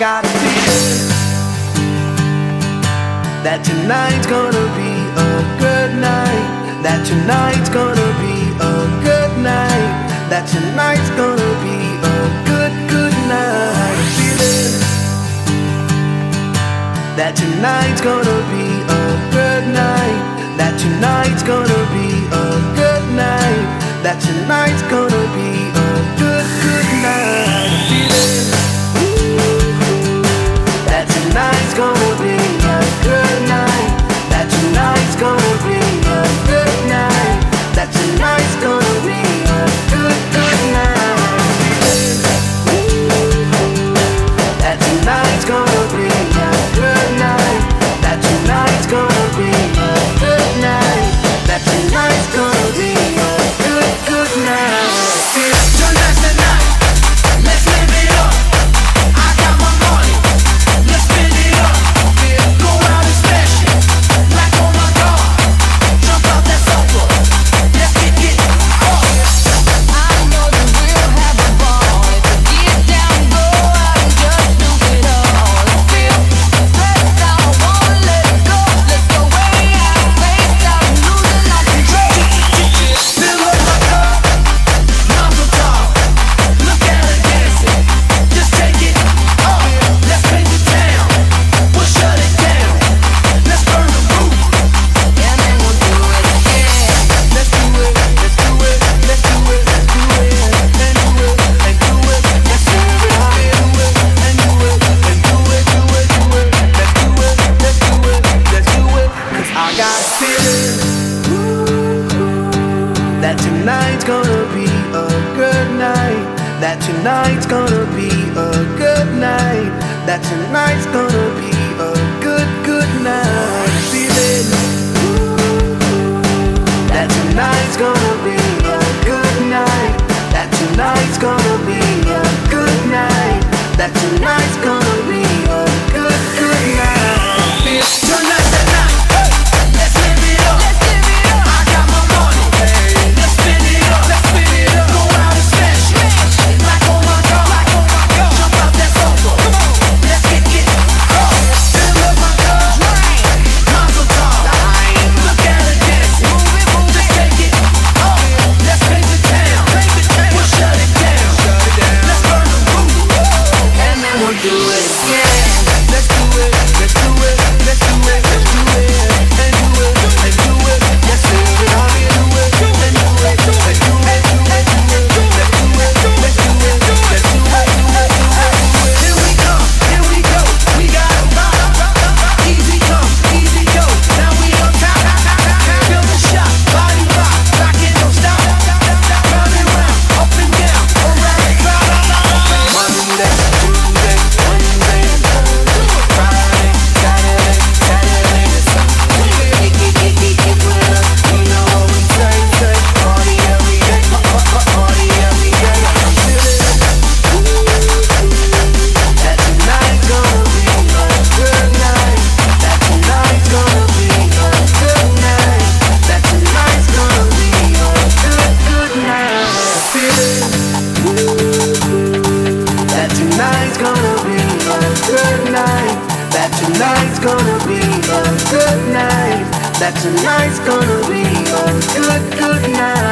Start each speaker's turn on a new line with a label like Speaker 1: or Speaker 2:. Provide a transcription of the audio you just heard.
Speaker 1: got a feeling that tonight's gonna be a good night. That tonight's gonna be a good night. That tonight's gonna be a good, good night. A feeling that tonight's gonna be a good night. That tonight's gonna be a good night. That tonight's gonna be a good, good night. A feeling that tonight's gonna be a good night. That tonight's gonna be a good night. That tonight's gonna be a good, good night. That tonight's gonna be a good night. That tonight's gonna be a good night. That tonight's gonna be a good, good night. Tonight's the night. Let's live it up. I got my money. Let's spend it up. Go out and smash it. Like oh my God. Jump out that sofa. Let's kick it up.
Speaker 2: I know that we'll have a ball. If we get down, go out and just do it all. Feel stressed out, I wanna let it go. Let's go way out, spaced out, and losing our control.
Speaker 1: Fill up my cup. Mazel tov. Look at her dancing. Just take it up. Let's paint the town. We'll shut it down. Let's burn the roof.
Speaker 2: And then we'll do it again.
Speaker 1: Let's do it. Let's do it. Let's do it. Let's do it. And do it. And do it. Let's do it. Do it. And do it. And do it. Do it. Do it. Let's do it. Let's do it. Let's do it. 'Cause I got a feeling that tonight's gonna be a good night. That tonight's gonna be a good night. That tonight's gonna be a good, good night. Feeling that tonight's gonna be a good night. That tonight's gonna be a good night. That tonight's gonna be a good, good night. Tonight's the night. Let's live it up.
Speaker 2: Let's live it up.
Speaker 1: I got my money. Let's spin it up. Let's spin it up. Go out and smash it. Like oh my God. Like oh my God. Jump out that sofa. Let's kick it up. Fill up my cup. Mazel tov. Look at her dancing. Just take it up. Let's paint the town. We'll shut it down. Let's burn the roof.
Speaker 2: And then we'll do it again.
Speaker 1: Let's do it. Let's do it. Let's do it. Let's do it. And do it. And do it. Let's do it. Do it. And do it. And do it. Do it. Do it. Let's do it. Let's do it. Let's do it. Here we come. Here we go. We got a vibe. Easy come. Easy go. Now we on top. Feel the shot. Body rock. Rock it. Don't stop. Round and round. Up and down. Around the clock. Monday, Tuesday, Wednesday, Friday, Saturday, Saturday to Sunday. You know what we say. Party every day. Party every day. I'm feeling that tonight's gonna be a good night. That tonight's gonna be a good night. That tonight's gonna be a good, good night. I'm feeling that tonight's gonna be a good night. That tonight's gonna be a good night. That tonight's gonna be a good, good night.